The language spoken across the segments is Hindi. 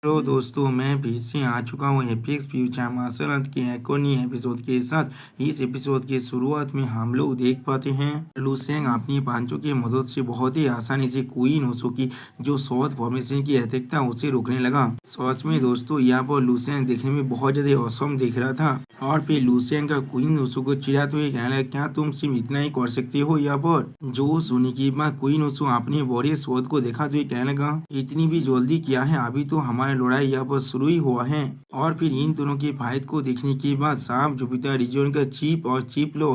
हेलो दोस्तों, मैं फिर से आ चुका हूँ एपिक्स फ्यूचर मार्शल आर्ट के एक और नए एपिसोड के साथ। इस एपिसोड के शुरुआत में हम लोग देख पाते हैं लुसेंग अपनी पांचों की मदद से बहुत ही आसानी से क्वीन ओशो की जो शॉर्ट फॉर्मेशन की अटैक था उसे रोकने लगा। सच में दोस्तों, यहाँ पर लुसेंग देखने में बहुत ज्यादा औसम दिख रहा था और फिर लुसेंग का क्वीन ओशो को चिढ़ाते हुए कहने लगा, क्या तुम सिर्फ इतना ही कर सकते हो? यहाँ पर जो सुनी की बाद क्वीन ओशो अपने बड़े शॉट को दिखाते हुए कहने लगा, इतनी भी जल्दी किया है, अभी तो हमारे लड़ाई यहाँ पर शुरू ही हुआ है। और फिर इन दोनों की फाइट को देखने के बाद सांप जुपिटर रीजन का चीफ और चीफ लो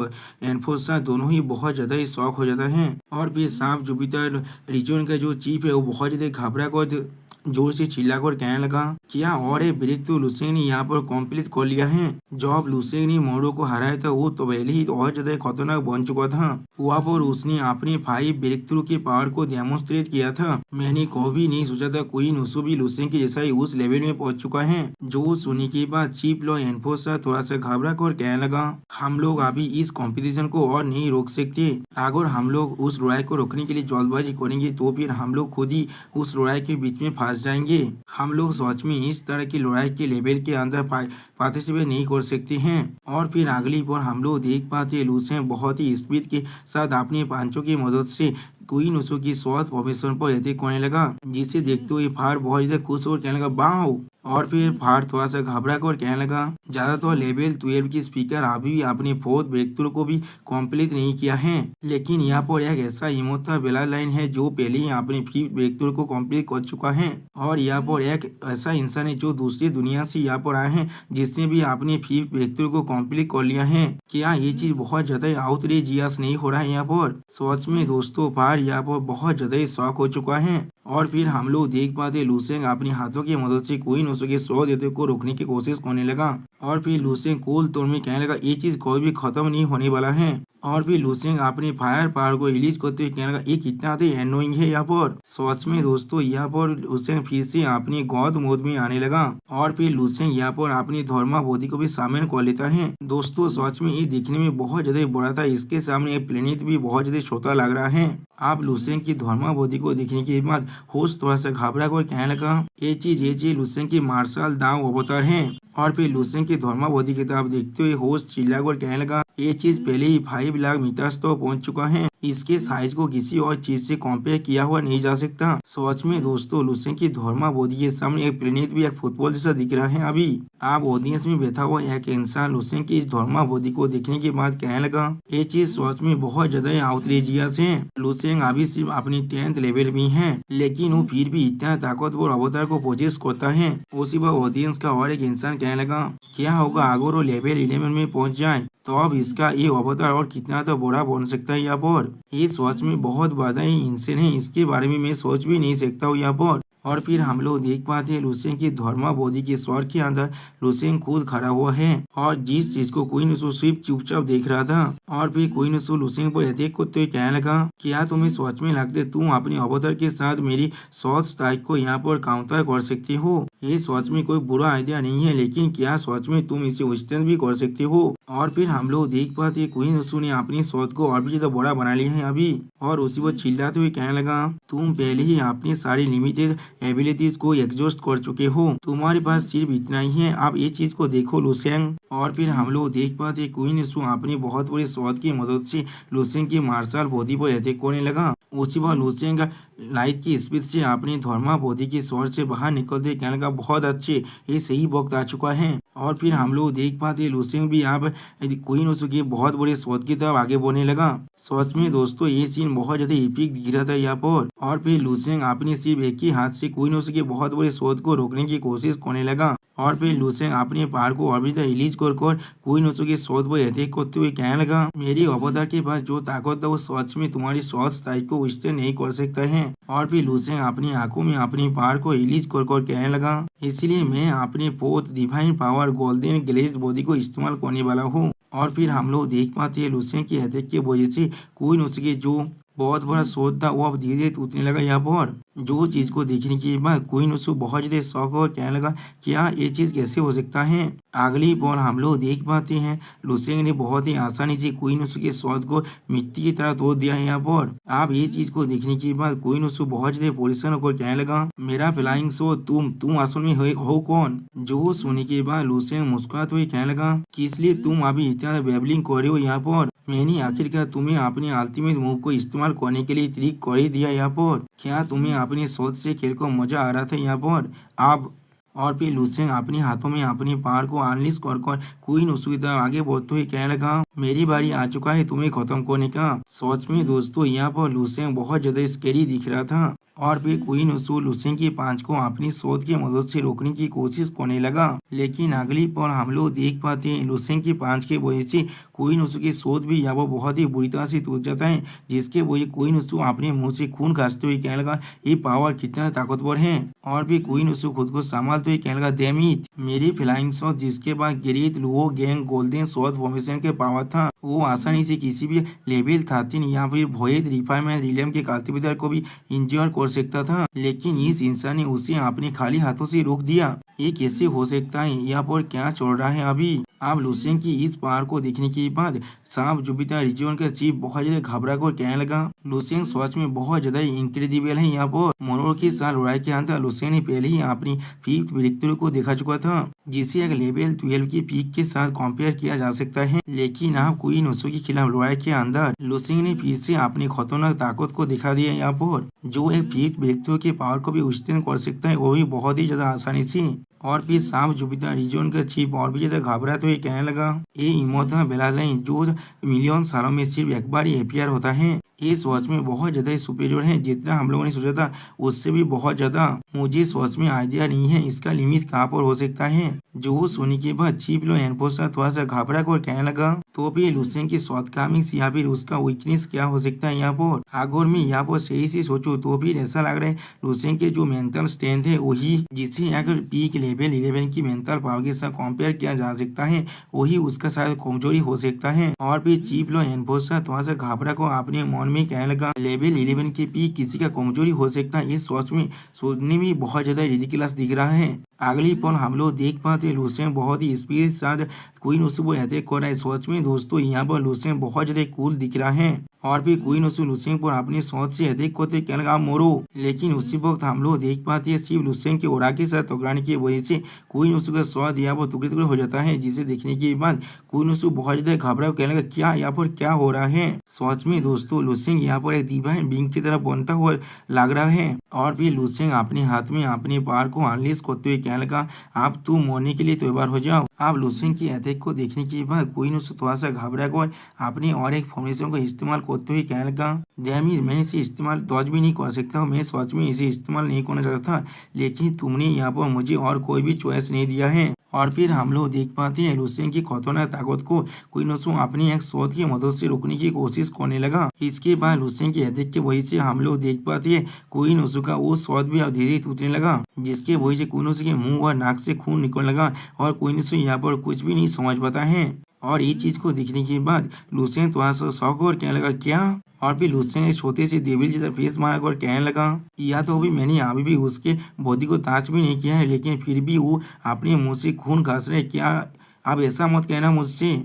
एनफोर्सर दोनों ही बहुत ज्यादा ही शौक हो जाता है। और फिर सांप जुपिटर रीजन का जो चीफ है वो बहुत ज्यादा घबरा कर जोर से चिल्लाकर कहने लगा, क्या और ये ब्रेक तो लुसेंग ने यहाँ पर कंप्लीट कर लिया है। जब लुसेंग ने मोरो को हराया था वो तो पहले ही और ज्यादा खतरनाक बन चुका था। वहाँ पर उसने अपने 5 ब्रेक थ्रू के पावर को डेमोन्स्ट्रेट किया था। मैंने कभी नहीं सोचा था क्वीन ओशो भी लुसेंग के जैसा ही उस लेवल में पहुंच चुका है। जो सुनने के बाद चीफ लॉ एनफोर्सर थोड़ा सा घबरा कर कहने लगा, हम लोग अभी इस कंपटीशन को और नहीं रोक सकते। अगर हम लोग उस लड़ाई को रोकने के लिए जल्दबाजी करेंगे तो फिर हम लोग खुद ही उस लड़ाई के बीच में फंस जाएंगे। हम लोग सच में इस तरह की लड़ाई के लेवल के अंदर पार्टिसिपेट नहीं कर सकते हैं। और फिर अगली बार हम लोग देख पाते लुसेंग बहुत ही स्पीड के साथ अपने पांचों की मदद से क्वीन ओशो की शॉर्ट फॉर्मेशन पर अटैक करने लगा, जिसे देखते हुए फार बहुत ज्यादा खुश और कहने लगा, वाओ। और फिर फार थोड़ा सा घबरा कर कहने लगा, ज्यादातर लेवल 12 की स्पीकर अभी भी अपने फोर्थ ब्रेक थ्रू को भी कंप्लीट नहीं किया है, लेकिन यहाँ पर एक ऐसा इमोथा बेला लाइन है जो पहले ही अपने फिफ्थ ब्रेक थ्रू को कंप्लीट कर चुका है। और यहाँ पर एक ऐसा इंसान है जो दूसरी दुनिया से यहाँ पर आए हैं जिसने भी अपने फिफ्थ ब्रेक थ्रू को कंप्लीट कर लिया है। क्या ये चीज बहुत ज्यादा आउटरेजियस नहीं हो रहा है? यहाँ पर सच में दोस्तों फार यहाँ पर बहुत ज्यादा शौक हो चुका है। और फिर हम लोग देख पाते लुसेंग अपने हाथों की मदद से क्वीन ओशो के सौ देते को रोकने की कोशिश करने लगा। और फिर लुसेंग कूल तौर में कहने लगा, ये चीज कोई भी खत्म नहीं होने वाला है। और फिर लुसेंग अपने फायर पावर को रिलीज करते हुए कहने लगा, ये कितना तो एनोइंग है। यहाँ पर सच में दोस्तों यहाँ पर लुसेंग फिर से अपनी गौद मोद में आने लगा। और फिर लुसेंग यहाँ पर अपनी धर्माबोधि को भी शामिल कर लेता है। दोस्तों सच में ये दिखने में बहुत ज्यादा बड़ा था, इसके सामने एक प्लेनेट भी बहुत ज्यादा छोटा लग रहा है। आप लुसेंग की धर्माबोधि को देखने के बाद होश थोड़ा सा घबरा कर कहने लगा, ये चीज लुसेंग की मार्शल दाव अवतार है। और फिर लुसेंग की धर्माबोधि किताब देखते हुए होश चिल्लाकर कहने लगा, ये चीज पहले ही 5 लाख मीटर तो पहुंच चुका है, इसके साइज को किसी और चीज से कंपेयर किया हुआ नहीं जा सकता। सच में दोस्तों लुसेंग की धर्माबोधि के सामने एक प्लेनेट भी एक फुटबॉल जैसा दिख रहा है। अभी आप ऑडियंस में बैठा हुआ एक इंसान लुसेंग की इस धर्माबोधि को देखने के बाद कहने लगा, ये चीज सच में बहुत ज्यादा आउटरेजियस है। लुसेंग अभी सिर्फ अपनी 10th लेवल में है, लेकिन वो फिर भी इतना ताकतवर अवतार को पोजेस करता है। उसी बार ऑडियंस का और एक इंसान कहने लगा, क्या होगा अगर वो लेवल 11 में पहुंच जाए, तो अब इसका ये अवतार और कितना तो बड़ा बन सकता है। यहाँ पर ये सोच में बहुत ज्यादा ही इंसान है, इसके बारे में मैं सोच भी नहीं सकता हूँ यहाँ पर। और फिर हम लोग देख पाते हैं लुसेंग की धर्माबोधि के स्वर के अंदर लुसेंग खुद खड़ा हुआ है और जिस चीज को क्वीन ओशो सिर्फ चुपचाप देख रहा था। और फिर क्वीन ओशो लुसेंग पर अटैक करते हुए कहने लगा, क्या तुम्हें सच में लगता तुम अपने अवतार के साथ मेरी शॉर्ट स्ट्राइक को यहाँ पर काउंटर कर सकती हो? ये सच में कोई बुरा आइडिया नहीं है, लेकिन क्या सच में तुम इसे विस्तार भी कर सकते हो? और फिर हम लोग देख पाते क्वीन ओशो ने अपनी शॉट को और भी ज्यादा बड़ा बना लिया है अभी। और उसी पर चिल्लाते हुए कहने लगा, तुम पहले ही अपनी सारी लिमिटेड एबिलिटीज को एग्जॉस्ट कर चुके हो, तुम्हारे पास सिर्फ इतना ही है, आप ये चीज को देखो लुसेंग। और फिर हम लोग देख पाते क्वीन ओशो अपनी बहुत बड़ी शॉट की मदद से लुसेंग की मार्शल बॉडी पर अटैक करने लगा। उसी बार लुसेंग लाइट की स्पीड से अपनी धर्माबोधि के स्वर से बाहर निकलते कहने लगा, बहुत अच्छे, ये सही वक्त आ चुका है। और फिर हम लोग देख पाते लुसेंग भी यहाँ क्वीन ओशो की बहुत बड़ी शॉट की तरफ आगे बढ़ने लगा। सच में दोस्तों ये सीन बहुत ज्यादा एपिक दिख रहा था यहाँ पर। और फिर लुसेंग अपने सिर्फ एक ही हाथ से क्वीन ओशो की बहुत बड़ी शॉट को रोकने की कोशिश करने लगा। और फिर लुसेंग अपने पार को और भी रिलीज कर क्वीन ओशो की शॉट पर अटैक करते हुए कहने लगा, मेरी अवतार के पास जो ताकत है वो सच में तुम्हारी शॉट स्ट्राइक को विस्तार नहीं कर सकता है। और फिर लुसेंग अपनी आंखों में अपनी पावर को रिलीज कर कहने लगा, इसलिए मैं अपने fourth divine power golden glazed body को इस्तेमाल करने वाला हूँ। और फिर हम लोग देख पाते हैं लुसेंग की अटैक की वजह से क्वीन ओशो की जो बहुत बड़ा शोध था वो अब धीरे धीरे टूटने लगा यहाँ पर। जो चीज को देखने के बाद कोई नुसु बहुत ज्यादा शौक और कहने लगा क्या ये चीज कैसे हो सकता है। अगली पल हम लोग देख पाते हैं लुसेंग ने बहुत ही आसानी से कोई नुसु के शौध को मिट्टी की तरह तोड़ दिया है यहाँ पर। आप ये चीज को देखने के बाद कोई नुसु बहुत ज्यादा परेशान होकर कहने लगा मेरा फ्लाइंग शो तुम असल में हो कौन। जो सुनने के बाद लुसेंग मुस्कुराते हुए कहने लगा कि इसलिए तुम अभी इतना बेबलिंग कर रहे हो यहाँ पर। मैंने आखिरकार तुम्हें अपने अल्टीमेट मूव को इस्तेमाल करने के लिए ट्रिक कर ही दिया यहाँ पर। क्या तुम्हें अपने सोच से खेल को मजा आ रहा था यहाँ पर। आप और फिर लुसेंग अपने हाथों में अपनी पावर को अनलिश कर क्वीन ओसु की तरफ आगे बढ़ते हुए कहने लगा मेरी बारी आ चुका है तुम्हें खत्म करने का। सच में दोस्तों यहाँ पर लुसेंग बहुत ज्यादा स्केरी दिख रहा था। और फिर क्वीन ओसु लुसेंग की पांच को अपनी शोध की मदद से रोकने की कोशिश करने लगा। लेकिन अगली पल हम लोग देख पाते हैं लुसेंग की पांच के वजह से क्वीन ओसु की शोध भी यहाँ पर बहुत ही बुरी तरह से टूट जाता है। जिसके वजह क्वीन ओसु अपने मुंह से खून खांसते हुए कहने लगा ये पावर कितना ताकतवर है। और फिर क्वीन ओसु खुद को संभालते हुए कहने लगा डैम इट मेरी फ्लाइंग शॉट जिसके बाद great Luo gang golden shot formation के पावर था वो आसानी से किसी भी लेवल 13 या फिर वोयड रिफाइनमेंट रिलियम के कल्टीवेटर को भी इंजोर कर सकता था। लेकिन इस इंसान ने उसे अपने खाली हाथों से रोक दिया। ये कैसे हो सकता है यहाँ पर क्या चल रहा है अभी। आप लुसेंग की इस पावर को देखने के बाद सांप जुपिटर रीजन का चीफ बहुत ज्यादा घबरा कर कहने लगा लुसेंग सच में बहुत ज्यादा इनक्रेडिबल है। यहाँ पर मोनोर के साथ लड़ाई के अंत लुसेंग ने पहले ही अपनी फिफ्थ ब्रेकथ्रू को देखा चुका था जिसे एक लेवल 12 की पीक के साथ कंपेयर किया जा सकता है। लेकिन आप क्वीन ओसु के खिलाफ लड़ाई के अंदर लुसेंग ने फिर से अपनी खतरनाक ताकत को दिखा दिया यहाँ पर जो एक फिफ्थ ब्रेकथ्रू के पावर को भी विस्तीर्ण कर सकता है वो भी बहुत ही ज्यादा आसानी से। और फिर सांप जुपिटर रीजन का चीफ और भी ज्यादा घबराते हुए कहने लगा ये इमोर्टल बेलालाइन जो मिलियन सालों में सिर्फ एक बार ही अपियर होता है ये सोच में बहुत ज्यादा सुपीरियर है। जितना हम लोगों ने सोचा था उससे भी बहुत ज्यादा। मुझे सोच में आइडिया नहीं है इसका लिमिट कहाँ पर हो सकता है। जो सोने के बाद चीफ लो एनफोर्सर थोड़ा सा घबरा कर कहने लगा तो फिर लुसेंग की शॉर्टकमिंग्स या फिर उसका वीकनेस क्या हो सकता है यहाँ पर। अगर मैं यहाँ पर सही से सोचूं तो फिर ऐसा लग रहा है लुसेंग के जो मेंटल स्ट्रेंथ है वही जिसे अगर पीक लेवल 11 की मेंटल पावर के साथ कंपेयर किया जा सकता है वही उसका शायद कमजोरी हो सकता है। और फिर चीफ लो एनफोर्सर थोड़ा सा घबरा को अपने मन में कहने लगा लेवल 11 के पीक किसी का कमजोरी हो सकता है ये सोच में सोचने में बहुत ज्यादा रिडिकुलस दिख रहा है। अगली पल हम लोग देख पाते हैं लुसेंग बहुत ही स्पीड के साथ क्वीन ओसु को अटैक कर रहा है। सोच में दोस्तों यहाँ पर लुसेंग बहुत ज्यादा कूल दिख रहा है। और फिर क्वीन ओसु लुसेंग पर अपनी सोच से अटैक करते कहने लगा मोरो। लेकिन उसी वक्त हम लोग देख पाते हैं सिर्फ लुसेंग के ओरा के साथ टकराने की वजह से क्वीन ओसु का स्वाद यहाँ पर टुकड़े टुकड़े हो जाता है जिसे देखने के बाद क्वीन ओसु बहुत ज्यादा घबरा कहने लगा क्या यहाँ पर क्या हो रहा है। सोच में दोस्तों लुसेंग यहाँ पर एक डिवाइन बीइंग की तरह बनता हुआ लग रहा है। और फिर लुसेंग अपने हाथ में अपने पावर को अनलीश करते हुए कहने लगा आप तुम मरने के लिए तैयार हो जाओ। आप लुसेंग की अटैक को देखने के बाद क्वीन ओसु थोड़ा सा घबरा कर अपने और एक फॉर्मेशन को इस्तेमाल करते हुए कहने लगा डैमी मैं इसे इस्तेमाल दौज भी नहीं कर सकता हूँ। मैं सच में इसे इस्तेमाल नहीं करना चाहता था लेकिन तुमने यहाँ पर मुझे और कोई भी चॉइस नहीं दिया है। और फिर हम लोग देख पाते हैं लुसेंग की खतरनाक ताकत को क्वीन ओसु अपनी एक शॉट की मदद से रोकने की कोशिश करने लगा। इसके बाद लुसेंग की अटैक की वजह से हम लोग देख पाते हैं क्वीन ओसु का वो शॉट भी धीरे धीरे टूटने लगा जिसके वजह से क्वीन ओसु के मुंह और नाक से खून निकलने लगा और क्वीन ओसु यहाँ पर कुछ भी नहीं समझ पाता है। और ये चीज को देखने के बाद लुसेंग थोड़ा सा शॉक और कहने लगा क्या। और फिर लुसेंग एक छोटे से डेविल जैसा फेस मारा कर कहने लगा या तो अभी मैंने अभी भी उसके बॉडी को टच भी नहीं किया है लेकिन फिर भी वो अपने मुंह से खून खास रहे क्या अब ऐसा मत कहना मुझसे।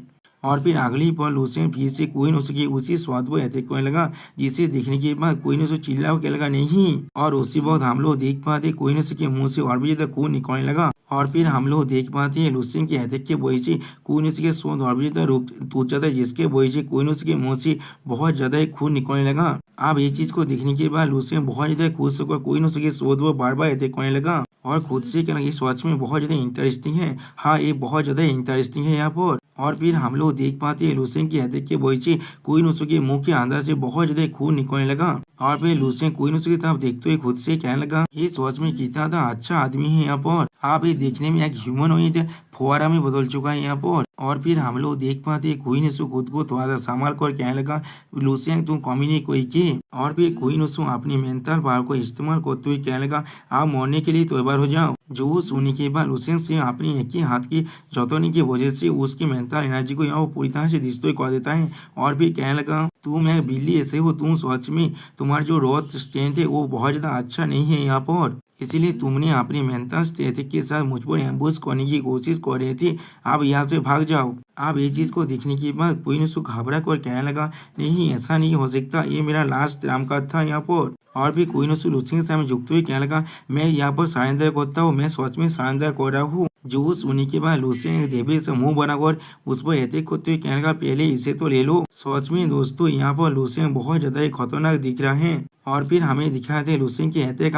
और फिर अगली पल लुसेंग फिर से क्वीन ओसु की उसी स्वाद पर अटैक करने लगा जिसे देखने के बाद क्वीन ओसु चिल्ला कहने लगा नहीं। और उसी वक्त हम लोग देख पाते क्वीन ओसु के मुंह से और भी ज्यादा खून निकलने लगा। और फिर हम लोग देख पाते हैं लुसेंग के अटैक के वजह से क्वीन ओसु के स्वाद और भी ज्यादा टूट जाता है जिसके वजह से क्वीन ओसु के मुंह से बहुत ज्यादा खून निकलने लगा। अब ये चीज को देखने के बाद लुसेंग बहुत ज्यादा खुश होकर क्वीन ओसु के स्वाद पर बार बार अटैक करने लगा और खुद से कहना ये सच में बहुत ज्यादा इंटरेस्टिंग है। हाँ ये बहुत ज्यादा इंटरेस्टिंग है यहाँ पर। और फिर हम लोग देख पाते हैं लुसेंग की अटैक के वजह से क्वीन ओसु के मुंह के अंदर से बहुत ज्यादा खून निकलने लगा। और फिर लुसेंग क्वीन ओसु की तरफ देखते हुए खुद से कहने लगा ये सच में कितना अच्छा आदमी है यहाँ पर। आप ये देखने में एक ह्यूमनॉइड फुहारा में बदल चुका है यहाँ पर। और फिर हम लोग देख पाते क्वीन उसु खुद को थोड़ा सा संभाल कर कहने लगा, लुसेंग तुम कमी नहीं कोई की। और फिर क्वीन उसु अपनी मेंटल पावर को इस्तेमाल करते हुए कहने लगा, आप मरने के लिए तैयार हो जाओ। जो सुनने के बाद लुसेंग से अपनी एक ही हाथ की जतने की वजह से उसकी मेंटल एनर्जी को यहाँ पूरी तरह से डिस्ट्रॉय कर देता है। और फिर कहने लगा, तुम एक बिल्ली ऐसे हो, तुम सच में तुम्हारा जो रॉड स्ट्रेंथ है वो बहुत ज्यादा अच्छा नहीं है यहाँ पर, इसीलिए तुमने अपनी मेंटल स्ट्रेंथ के साथ मुझ पर एम्बुश करने की कोशिश कर रहे थे। आप यहाँ से भाग जाओ। आप ये चीज को देखने के बाद क्वीन उसु घबरा कर कहने लगा, नहीं ऐसा नहीं हो सकता, ये मेरा लास्ट राम का था यहाँ पर। और भी क्वीन उसु लुसेंग के सामने झुकते हुए कहने लगा, मैं यहाँ पर सरेंडर करता हूँ, मैं सच में सरेंडर कर रहा हूँ। जो सुनने के बाद लुसेंग देवी से मुंह बनाकर उस पर अटैक करते हुए कहने लगा, पहले इसे तो ले लो। सच में दोस्तों यहाँ पर लुसेंग बहुत ज्यादा ही खतरनाक दिख रहा है। और फिर हमें दिखाते हैं लुसेंग के अटैक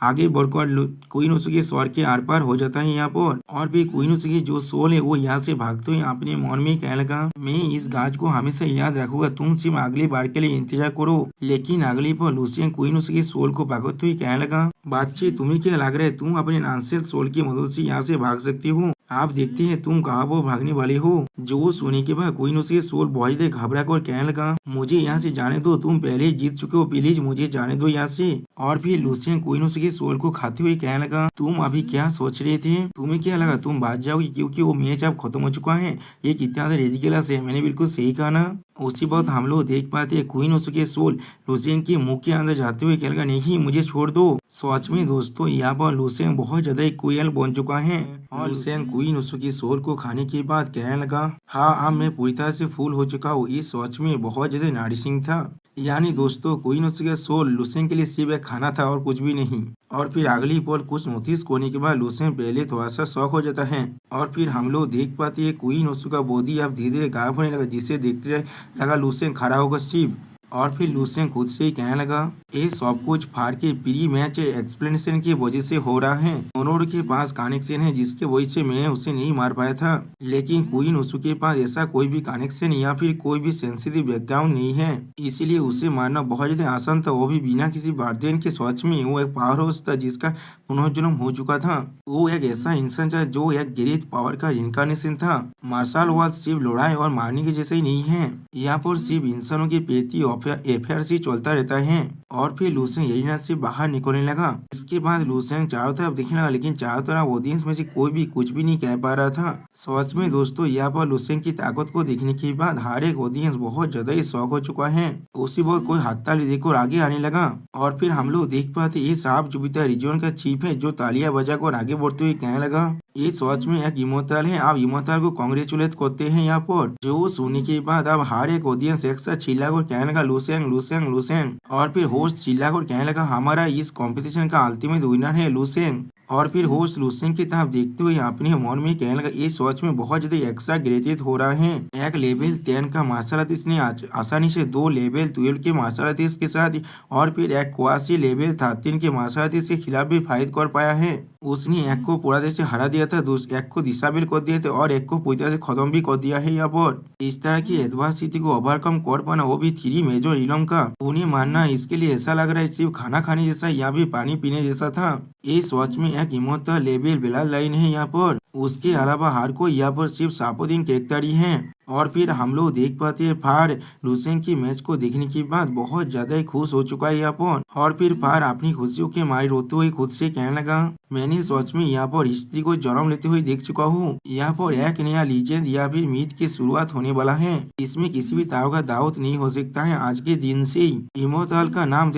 आगे बढ़कर क्वीन उसु के स्वर के आर पार हो जाता है यहाँ पर। और फिर क्वीन उसु की जो सोल है वो यहाँ से भागते हुए अपने मन में कहने लगा, मैं इस गाज को हमेशा याद रखूंगा, तुम सिर्फ अगली बार के लिए इंतजार करो। लेकिन अगली पर लुसेंग क्वीन उसु के सोल को भागते हुए कहने लगा, बच्चे तुम्हें क्या लग रहा है तुम अपने नॉनसेंस सोल की मदद से यहाँ से भाग सकती हो? आप देखते हैं तुम कहाँ वो भागने वाले हो। जो सुनने के बाद क्वीन उसके सोल बहुत ही घबरा कर कहने लगा, मुझे यहाँ से जाने दो, तुम पहले ही जीत चुके हो, प्लीज मुझे जाने दो यहाँ से। और फिर लुसेंग क्वीन उसके सोल को खाते हुए कहने लगा, तुम अभी क्या सोच रहे थे? तुम्हें क्या लगा तुम बात जाओगी क्योंकि वो मैच अब खत्म हो चुका है? ये कितना रेडिकुलस है, मैंने बिल्कुल सही कहा ना। उसी वक्त हम लोग देख पाते हैं क्वीन उसु के सोल लुसेंग के मुंह के अंदर जाते हुए कहने लगा, नहीं मुझे छोड़ दो। सच में दोस्तों यहाँ पर लुसेंग बहुत ज्यादा क्रूएल बन चुका है। और लुसेंग क्वीन उसु की सोल को खाने के बाद कहने लगा, हाँ अब मैं पूरी तरह से फुल हो चुका हूँ। इस सच में बहुत ज्यादा नरिशिंग था। यानी दोस्तों क्वीन उसु का सोल लुसेंग के लिए सिर्फ एक खाना था और कुछ भी नहीं। और फिर अगली पल कुछ नोटिस करने के बाद लुसेंग पहले थोड़ा सा शॉक हो जाता है। और फिर हम लोग देख पाते हैं क्वीन उसु का बॉडी अब धीरे धीरे गायब होने लगा, जिसे देखते लगा लुसेंग खड़ा होगा शिव। और फिर लुसेंग खुद से ही कहने लगा, ये सब कुछ फाड़ के प्री मैच एक्सप्लेनेशन की वजह से हो रहा है। ओनोर के पास कनेक्शन है जिसके वजह से मैं उसे नहीं मार पाया था, लेकिन क्वीन उसु के पास ऐसा कोई भी कनेक्शन या फिर कोई भी सेंसिटिव बैकग्राउंड नहीं है, इसीलिए उसे मारना बहुत ज्यादा आसान था, वो भी बिना किसी वार्डन के। सच में वो एक पावर हाउस था जिसका पुनर्जन्म हो चुका था। वो एक ऐसा इंसान था जो एक ग्रेट पावर का इनकारनेशन था। मार्शल आर्ट सिर्फ लड़ाई और मारने के जैसे ही नहीं है, यहाँ पर सिर्फ इंसानों के प्रति अफेयर से चलता रहता है। और फिर लुसेंग एरिना से बाहर निकलने लगा। इसके बाद लुसेंग चारों तरफ देखने लगा, लेकिन चारों तरफ ऑडियंस में से कोई भी कुछ भी नहीं कह पा रहा था। सच में दोस्तों यहाँ पर लुसेंग की ताकत को देखने के बाद हर एक ऑडियंस बहुत ज्यादा ही शौक हो चुका है। उसी वक्त कोई हथताली देकर आगे आने लगा। और फिर हम लोग देख पाते ये साफ जुपिटर रीजन का चीफ है जो तालियां बजाकर आगे बढ़ते हुए कहने लगा, ये सच में एक इमोर्टल है, आप इमोर्टल को कांग्रेचुलेट करते हैं यहाँ पर। जो सुनने के बाद अब हर एक ऑडियंस एक साथ चिल्लाकर कहने लगा, लुसेंग लुसेंग लुसेंग। और फिर होस्ट चिल्लाकर कहने लगा, हमारा इस कंपटीशन का अल्टीमेट विनर है लुसेंग। और फिर होस्ट लुसेंग की तरफ देखते हुए अपने मन में कहने लगा, ये सच में बहुत ज्यादा एक्साग्रेटेड हो रहा है। एक लेवल 10 का मार्शल आर्टिस्ट ने आसानी से 2 लेवल 12 के मार्शल आर्टिस्ट के साथ और फिर एक क्वासी लेवल 13 के मार्शल आर्टिस्ट के खिलाफ भी फाइट कर पाया है। उसने एक को पूरा देश से हरा दिया था, एक को डिसेबल कर दिया था और एक को पूरी तरह से खत्म भी कर दिया है यहाँ पर। इस तरह की एडवर्सिटी को ओवरकम कर पाना, वो भी 3 मेजर इलम का। उन्हें मानना इसके लिए ऐसा लग रहा है सिर्फ खाना खाने जैसा या भी पानी पीने जैसा था। ये सच में एक इमोर्टल लेवल ब्लड लाइन है यहाँ पर। उसके अलावा हर कोई यहाँ पर सिर्फ सपोर्टिंग कैरेक्टर ही है। और फिर हम लोग देख पाते हैं फार लुसेंग की मैच को देखने के बाद बहुत ज्यादा ही खुश हो चुका है यहाँ पर। और फिर फार अपनी खुशियों के मारे रोते हुए खुद से कहने लगा, मैंने सच में यहाँ पर हिस्ट्री को जन्म लेते हुए देख चुका हूँ। यहाँ पर एक नया लीजेंड या फिर मीट की शुरुआत होने वाला है। इसमें किसी भी तरह का दाऊद नहीं हो सकता है। आज के दिन से इमोर्टल का नाम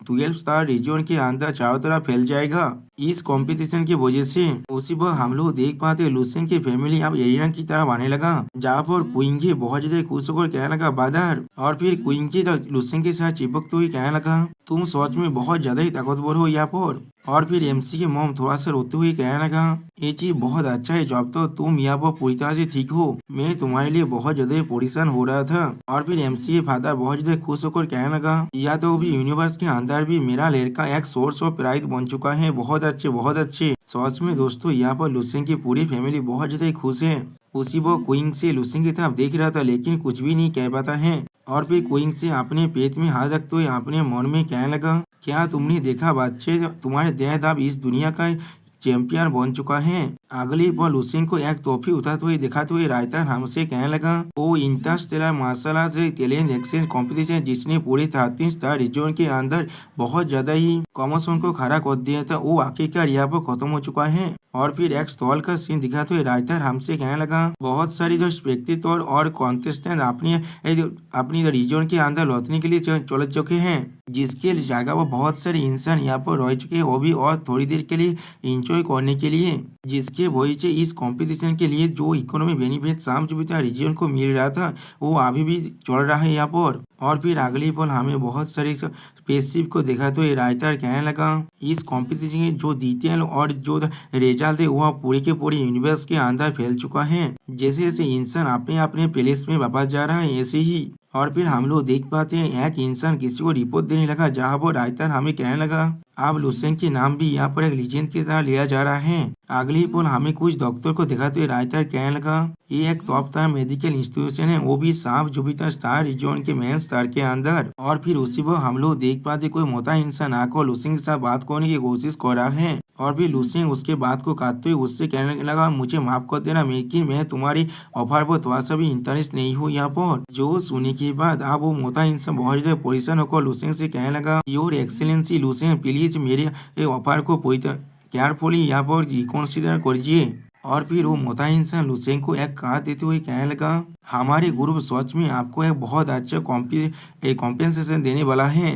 12 स्टार रीजन के अंदर चारों तरफ फैल जाएगा इस कंपटीशन की वजह से। उसी पर हम लोग देख पाते लुसेंग की फैमिली अब एरिना की तरफ आने लगा, जहाँ पर क्विंगी बहुत ज्यादा खुश होकर कहने लगा, बादर। और फिर क्विंगी लुसेंग के साथ चिपकते हुए कहने लगा, तुम सच में बहुत ज्यादा ही ताकतवर हो यहाँ पर। और फिर एमसी के मॉम थोड़ा सा रोते हुए कहने लगा, ये चीज बहुत अच्छा है जब तो तुम यहाँ पर पूरी तरह से ठीक हो, मैं तुम्हारे लिए बहुत ज्यादा परेशान हो रहा था। और फिर एमसी के फादर बहुत ज्यादा खुश होकर कहने लगा, या तो भी यूनिवर्स के अंदर भी मेरा लड़का एक सोर्स ऑफ प्राइड बन चुका है। बहुत अच्छे बहुत अच्छे। सच में दोस्तों यहाँ पर लुसेंग की पूरी फैमिली बहुत ज्यादा खुश है। उसी वो क्विंग से लुसेंग की तरफ देख रहा था लेकिन कुछ भी नहीं कह पाता है। और फिर क्विंग से अपने पेट में हाथ रखते हुए अपने मन में कहने लगा, क्या तुमने देखा बच्चे, तुम्हारे देह अब इस दुनिया का चैंपियन बन चुका है। अगली पल लुसेंग को एक टॉफी उठाते हुए दिखाते हुए राइटर हमसे कहने लगा, वो interstellar martial art talent exchange competition जिसने पूरे 13 स्टार रीजन के अंदर बहुत ज्यादा ही कॉमर्सन को खड़ा कर दिया था, वो आखिरकार यहाँ पर खत्म हो चुका है। और फिर एक स्टॉल का सीन दिखाते हुए राइटर हमसे कहने लगा, बहुत सारी जो स्पेक्टेटर और कॉन्टेस्टेंट अपनी रीजन के अंदर लौटने के लिए चल चुके हैं, जिसके जगह वो बहुत सारे इंसान यहाँ पर रह चुके हैं, वो भी और थोड़ी देर के लिए इंजॉय करने के लिए, जिसके वजह से इस कंपटीशन के लिए जो इकोनॉमी बेनिफिट शाम जुबिता रीजन को मिल रहा था वो अभी भी चल रहा है यहाँ पर। और फिर अगली पल हमें बहुत सारे स्पेसशिप को देखा तो ये राइटर कहने लगा, इस कंपटीशन के जो डिटेल और जो रिजल्ट है वह पूरे के पूरे यूनिवर्स के अंदर फैल चुका है। जैसे जैसे इंसान अपने अपने प्लेस में वापस जा रहा है ऐसे ही। और फिर हम लोग देख पाते हैं एक इंसान किसी को रिपोर्ट देने लगा, जहाँ पर राइटर हमें कहने लगा, अब लुसेंग के नाम भी यहाँ पर एक लीजेंड की तरह लिया जा रहा है। अगली पल हमें कुछ डॉक्टर को दिखाते हुए राइटर कहने लगा, ये एक टॉप टाइम मेडिकल इंस्टीट्यूशन है, वो भी साफ जुपिटर स्टार रीजन के मेन स्टार के अंदर। और फिर उसी वक्त हम लोग देख पाते कोई मोटा इंसान आकर लुसेंग के साथ बात करने की कोशिश कर रहा है। और फिर लुसेंग उसके बात को काटते हुए उससे कहने लगा, मुझे माफ कर देना लेकिन मैं तुम्हारी ऑफर पर थोड़ा सा भी इंटरेस्ट नहीं हूँ यहाँ पर। जो सुनने के बाद अब वो मोटा इंसान बहुत ज्यादा परेशान होकर लुसेंग से कहने लगा, योर एक्सीलेंसी लुसेंग प्लीज मेरे ऑफर को पूरी केयरफुली यहाँ पर रिकॉन्सिडर करिए। और फिर वो मोटा इंसान लुसेंग को एक कार्ड देते हुए कहने लगा, हमारे ग्रुप सच में आपको एक बहुत अच्छा कॉम्पेंसेशन देने वाला है,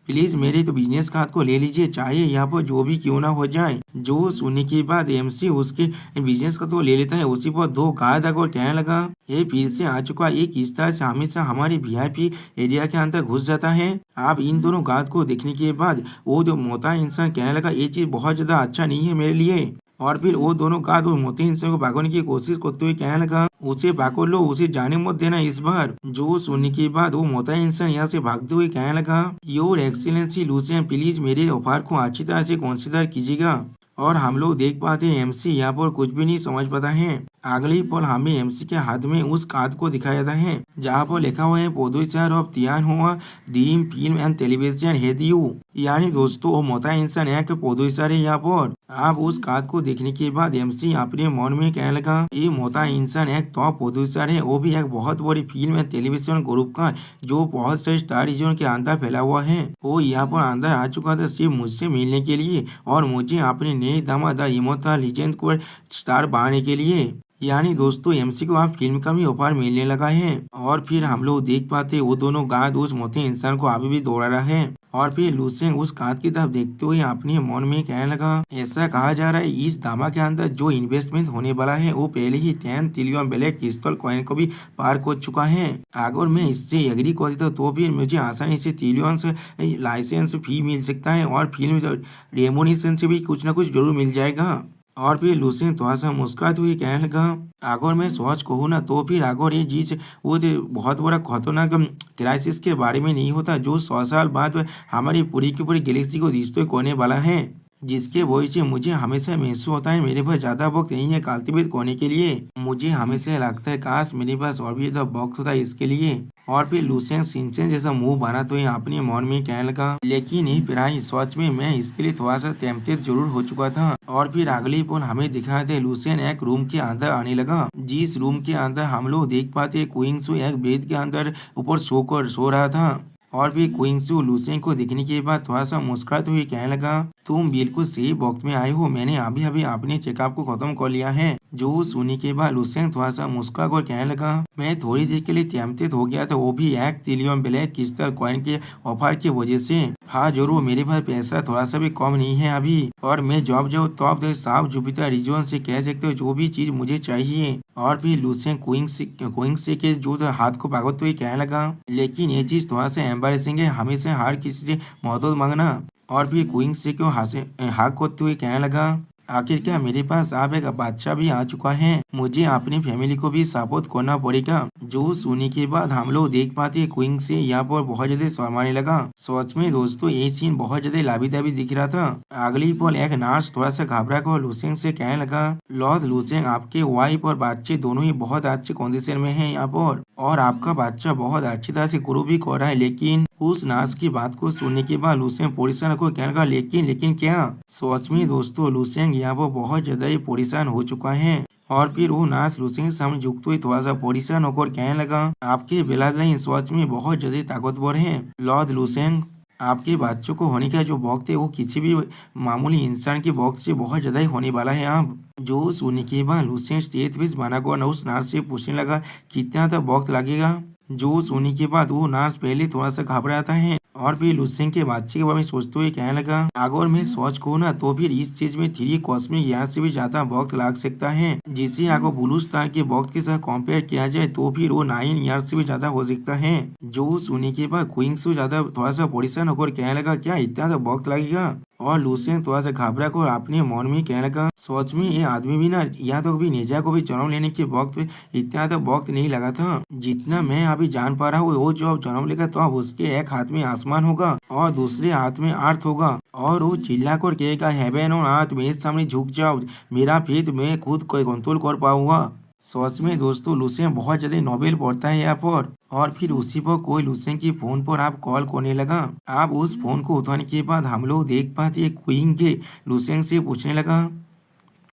प्लीज मेरे तो बिजनेस कार्ड को ले लीजिए, चाहे यहाँ पर जो भी क्यों ना हो जाए। जो सुनने के बाद एमसी उसके बिजनेस का तो ले लेता है, उसी पर दो गार्ड आकर कहने लगा, ये फिर से आ चुका एक इस तरह से हमेशा हमारी वीआईपी एरिया के अंदर घुस जाता है। आप इन दोनों गार्ड को देखने के बाद वो जो मोटा इंसान कहने लगा, ये चीज बहुत ज्यादा अच्छा नहीं है मेरे लिए। और फिर वो दोनों गार्ड वो मोटे इंसान को भागने की कोशिश करते हुए कहने लगा, उसे भागो लो, उसे जाने मत देना इस बार। जो सुनने के बाद वो मोटा इंसान यहाँ से भागते हुए कहने लगा, योर एक्सीलेंसी लुसेंग प्लीज मेरे ऑफर को अच्छी तरह से कंसीडर कीजिएगा। और हम लोग देख पाते हैं एमसी यहाँ पर कुछ भी नहीं समझ पाता है। अगले पल हमें एमसी के हाथ में उस कार्ड को दिखाया जाता है, जहाँ पर लिखा हुआ है प्रोड्यूसर ऑफ तियान हुआ dream film and television head you, यानी दोस्तों वो मोटा इंसान एक प्रोड्यूसर है यहाँ पर। आप उस कार्ड को देखने के बाद एमसी अपने मन में कहने लगा, ये मोटा इंसान एक टॉप प्रोड्यूसर है, वो भी एक बहुत बड़ी फिल्म एंड टेलीविजन ग्रुप का, जो बहुत से स्टार रीजन के अंदर फैला हुआ है। वो यहाँ पर अंदर आ चुका था सिर्फ मुझसे मिलने के लिए और मुझे अपने नए दामाद इमोर्टल लीजेंड को स्टार बनाने के लिए। यानी दोस्तों एमसी को आप फिल्म का भी ऑफर मिलने लगा है। और फिर हम लोग देख पाते वो दोनों गार्ड उस मोटे इंसान को अभी भी दौड़ा रहा है। और फिर लुसेंग उस कार्ड की तरफ देखते हुए अपने मन में कहने लगा, ऐसा कहा जा रहा है इस दामा के अंदर जो इन्वेस्टमेंट होने वाला है वो पहले ही 10 ट्रिलियन ब्लैक क्रिस्टल कॉइन को भी पार कर चुका है। अगर मैं इससे एग्री कर देता तो फिर मुझे आसानी से ट्रिलियन से लाइसेंस फी मिल सकता है और फिल्म रेमोनेशन से भी कुछ न कुछ जरूर मिल जाएगा। और फिर लुसेंग थोड़ा सा मुस्कुराते हुए कहने लगा, अगर मैं सोच कहूँ ना तो फिर अगर ये चीज वो बहुत बड़ा खतरनाक क्राइसिस के बारे में नहीं होता, जो 100 साल बाद हमारी पूरी की पूरी गैलेक्सी को डिस्ट्रॉय करने वाला है, जिसके वजह से मुझे हमेशा महसूस होता है मेरे पास ज्यादा वक्त नहीं है कल्टिवेट करने के लिए। मुझे हमेशा लगता है काश मेरे पास और भी ज्यादा वक्त होता इसके लिए। और फिर लुसेंग सिंचन जैसा मुंह बना तो ये अपने मन में कहने लगा, लेकिन ये प्राय सच में मैं इसके लिए थोड़ा सा टेम्पटेड जरूर हो चुका था। और फिर अगली पल हमें दिखाई दे लुसेंग एक रूम के अंदर आने लगा, जिस रूम के अंदर हम लोग देख पाते क्विंगसू एक बेड के अंदर ऊपर सो रहा था। और भी क्विंगसू लुसेंग को देखने के बाद थोड़ा सा मुस्कुराते हुए कहने लगा, तुम बिल्कुल सही वक्त में आए हो, मैंने अभी अभी अपने चेकअप को खत्म कर लिया है। जो सुनने के बाद लुसेंग थोड़ा सा मुस्कुरा कर कहने लगा, मैं थोड़ी देर के लिए टेम्पटेड हो गया था, वो भी 1 ट्रिलियन ब्लैक क्रिस्टल कॉइन के ऑफर की वजह से। हाँ जरूर, मेरे पास पैसा थोड़ा सा भी कम नहीं है अभी, और मैं जॉब जाऊँ तो आप साफ जुपिटर रीजन से कह सकते हो जो भी चीज मुझे चाहिए। और फिर लुसेंग क्विंगसे के जो हाथ को पकड़ते हुए कहने लगा, लेकिन ये चीज थोड़ा सा एम्बैरेसिंग है, हमेशा हर किसी से मदद मांगना। और फिर क्विंगसे को हाथ करते हुए कहने लगा, आखिर क्या मेरे पास आप एक बच्चा भी आ चुका है, मुझे अपनी फैमिली को भी सपोर्ट करना पड़ेगा। जो सुनने के बाद हम लोग देख पाते क्विंग से यहाँ पर बहुत ज्यादा शर्माने लगा। सच में दोस्तों ये सीन बहुत ज्यादा लाभी दाभी दिख रहा था। अगली पल एक नर्स थोड़ा सा घबरा कर लुसेंग से कहने लगा, लॉर्ड लुसेंग आपके वाइफ और बच्चे दोनों ही बहुत अच्छे कंडीशन में है यहाँ पर, और आपका बच्चा बहुत अच्छी तरह से ग्रो भी कर रहा है। लेकिन उस नर्स की बात को सुनने के बाद लुसेंग परेशान को कहने लगा, लेकिन क्या? सच में दोस्तों लुसेंग यहाँ पर बहुत ज्यादा ही परेशान हो चुका है। और फिर वो नर्स लूसेंग के सामने झुकते हुए थोड़ा सा परेशान होकर कहने लगा, आपके बेलाजाइन सच में बहुत ज्यादा ताकतवर है लॉर्ड लूसेंग। आपके बच्चों को होने का जो वक्त है वो किसी भी मामूली इंसान के वक्त से बहुत ज्यादा ही होने वाला है। आप जो सुनने के बाद लूसेंट तेज बीस बना कर उस नर्स से पूछने लगा, कितना तक वक्त लगेगा। जो सुनने के बाद वो नर्स पहले थोड़ा सा घबराता है और फिर लूसेंट के बच्चे के बारे में सोचते हुए कहने लगा, अगर मैं सोच कहूँ ना तो फिर इस चीज में 3 कॉस्मिक ईयर से भी ज्यादा वक्त लग सकता है, जिसे अगर ब्लू स्टार के वक्त के साथ कंपेयर किया जाए तो फिर वो 9 ईयर से भी ज्यादा हो सकता है। जो सुनने के बाद क्वीन से ज्यादा थोड़ा सा परेशान होकर कहने लगा, क्या इतना तो वक्त लगेगा। और लूसेंट थोड़ा सा घबरा कर अपने मन में कहने लगा, सोच में ये आदमी भी ना यहाँ तो कभी नेजा को भी जन्म लेने के वक्त पे इतना तो वक्त नहीं लगा था। जितना मैं अभी जान पा रहा हूँ वो जो अब जन्म लेगा तो अब उसके एक हाथ में आसमान होगा और दूसरे हाथ में अर्थ होगा और वो चिल्ला कर कहेगा, हेवन और अर्थ मेरे सामने झुक जाओ, मेरा फेथ मैं खुद कोई कंट्रोल कर पाऊंगा। सच में दोस्तों लूसेंट बहुत ज्यादा नोबेल पढ़ता है यहाँ पर। और फिर उसी पर कोई लूसेंट की फोन पर आप कॉल करने लगा। आप उस फोन को उठाने के बाद हम लोग देख पाते क्वीन के लूसेंट से पूछने लगा,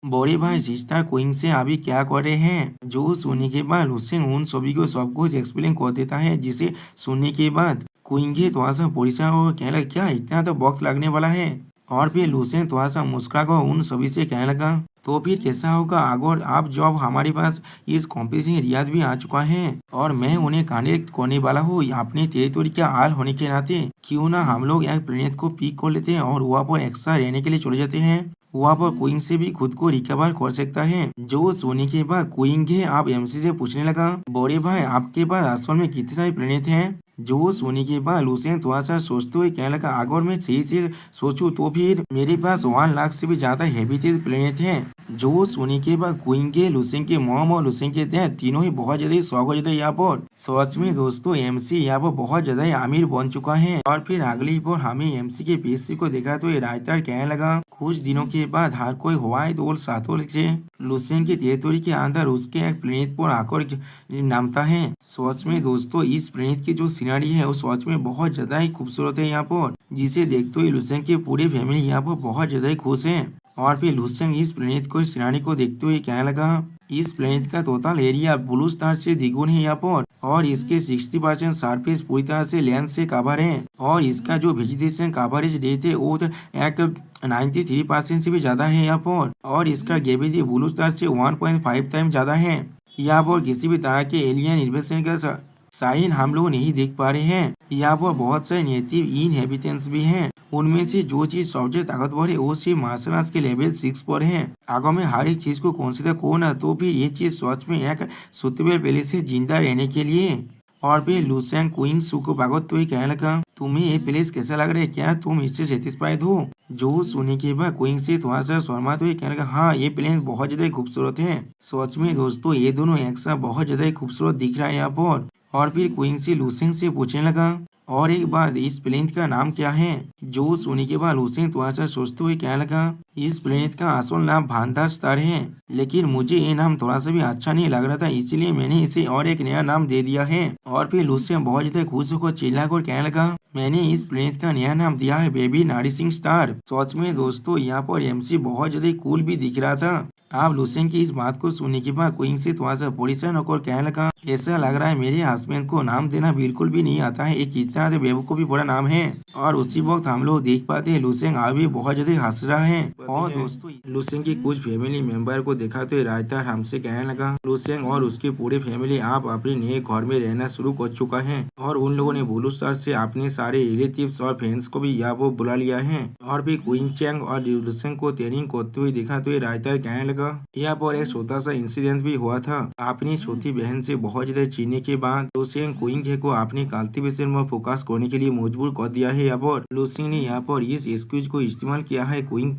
बड़े भाई सिस्टर क्वीन से अभी क्या कर रहे हैं। जो सुनने के बाद लूसेंट उन सभी को सब कुछ एक्सप्लेन कर देता है, जिसे सुनने के बाद क्वीन के थोड़ा सा परेशान और कहने लगा, क्या इतना तो वक्त लगने वाला है। और फिर लूसेंट थोड़ा सा मुस्कुरा कर उन सभी से कहने लगा, तो फिर कैसा होगा अगर आप जब हमारे पास इस कॉम्पिटिशन रियाज भी आ चुका है और मैं उन्हें कनेक्ट करने वाला हूँ अपने टेरिटोरी का हाल होने के नाते, क्यों ना हम लोग एक प्लेनेट को पिक कर लेते हैं और वहाँ पर एक्स्ट्रा रहने के लिए चले जाते हैं। वहाँ पर क्वीन से भी खुद को रिकवर कर सकता है। जो सोने के बाद क्वीन के आप एमसी से पूछने लगा, बड़े भाई आपके पास असल में कितने सारे प्लेनेट हैं। जो सोने के बाद लूसेंट थोड़ा सा सोचते हुए कहने लगा, अगर मैं सही से सोचूं तो फिर मेरे पास 1 लाख से भी ज्यादा हैबिटेट प्लेनेट हैं। जो सोने के बाद क्वीन के लूसेंट के मॉम और लूसेंट के डैड तीनों ही बहुत ज्यादा शौक हो जाता है यहाँ पर। सच में दोस्तों एमसी यहाँ पर बहुत ज्यादा ही अमीर बन चुका है। और फिर अगली बार हमें एमसी के पेशी को देखा तो ये राइटर कहने लगा, कुछ दिनों के बाद हर कोई व्हाइट और सातों से लूसेंट के टेरिटोरी के अंदर उसके एक प्लेनेट पर आकर नामता है। सच में दोस्तों इस प्लेनेट की जो सीनरी है वो सच में बहुत ज्यादा ही खूबसूरत है यहाँ पर, जिसे देखते हुए लूसेंट की पूरी फैमिली यहाँ पर बहुत ज्यादा ही खुश है। और फिर लूसेंट इस प्लेनेट को सीनरी को देखते हुए कहने लगा, इस प्लेनेट का टोटल एरिया ब्लू स्टार से द्विगुण है यहाँ पर और इसके 60% सरफेस पूरी तरह से लैंड से कवर है और इसका जो वेजिटेशन कवरेज रेट है वो एक 93% से भी ज्यादा है यहाँ पर और इसका ग्रेविटी ब्लू स्टार से 1.5 टाइम ज्यादा है। यहाँ पर किसी भी तरह के एलियन इन्वेशन का साइन हम लोग नहीं देख पा रहे हैं। यहाँ पर बहुत सारे नेटिव इनहेबिटेंट्स भी हैं। उनमें से जो चीज सबसे ताकतवर है वो सिर्फ मार्शल आर्ट्स के लेवल 6 पर है। अगर मैं हर एक चीज को कंसीडर करूँ ना तो फिर ये चीज सच में एक सुटेबल प्लेस है जिंदा रहने के लिए। और फिर लूसेंट क्वीन सू को भागवत तो ही कहने लगा, तुम्हें ये प्लेस कैसा लग रहा है, क्या तुम इससे सेटिस्फाइड हो। जो सुनने के बाद क्वीन से थोड़ा सा शर्मा तो ही कहने लगा, हाँ ये प्लेन बहुत ज्यादा खूबसूरत है। सच में दोस्तों ये दोनों एक साथ बहुत ज्यादा खूबसूरत दिख रहा है यहाँ पर। और फिर क्वीन से लूसेंट से पूछने लगा, और एक बात इस प्लेनेट का नाम क्या है। जो सुनने के बाद लूसेंट थोड़ा सा सोचते हुए कहने लगा, इस प्लेनेट का असल नाम भांडा स्टार है, लेकिन मुझे ये नाम थोड़ा सा भी अच्छा नहीं लग रहा था, इसलिए मैंने इसे और एक नया नाम दे दिया है। और फिर लूसेंट बहुत ज्यादा खुश होकर चिल्लाकर कहने लगा, मैंने इस प्लेनेट का नया नाम दिया है बेबी नरिशिंग स्टार। सच में दोस्तों यहाँ पर एमसी बहुत ज्यादा कूल भी दिख रहा था। आप लूसेंट की इस बात को सुनने के बाद क्वीन से थोड़ा सा परेशान होकर कहने लगा, ऐसा लग रहा है मेरे हस्बैंड को नाम देना बिल्कुल भी नहीं आता है, एक कितना बेवकूफी बड़ा नाम है। और उसी वक्त हम लोग देख पाते हैं लूसेंट अभी बहुत ज्यादा हंस रहा है। और दोस्तों लूसेंट की कुछ फैमिली मेंबर को देखा तो राइटर हमसे कहने लगा, लूसेंट और उसकी पूरी फैमिली आप अपने नए घर में रहना शुरू कर चुका है और उन लोगों ने ब्लू स्टार से अपने सारे रिलेटिव्स और फ्रेंड्स को भी यहाँ वो बुला लिया है। और भी क्वीन चैंग और लूसेंट को ट्रेनिंग करते हुए देखा तो राइटर कहने लगा, यहाँ पर एक छोटा सा इंसिडेंट भी हुआ था। अपनी छोटी बहन से बहुत ज्यादा चीने के बाद लूसेंट क्वीन को अपने कल्टीवेशन में फोकस करने के लिए मजबूर कर दिया है। यहाँ पर लूसेंट ने यहाँ पर इस एक्सक्यूज को इस्तेमाल किया है। क्वीन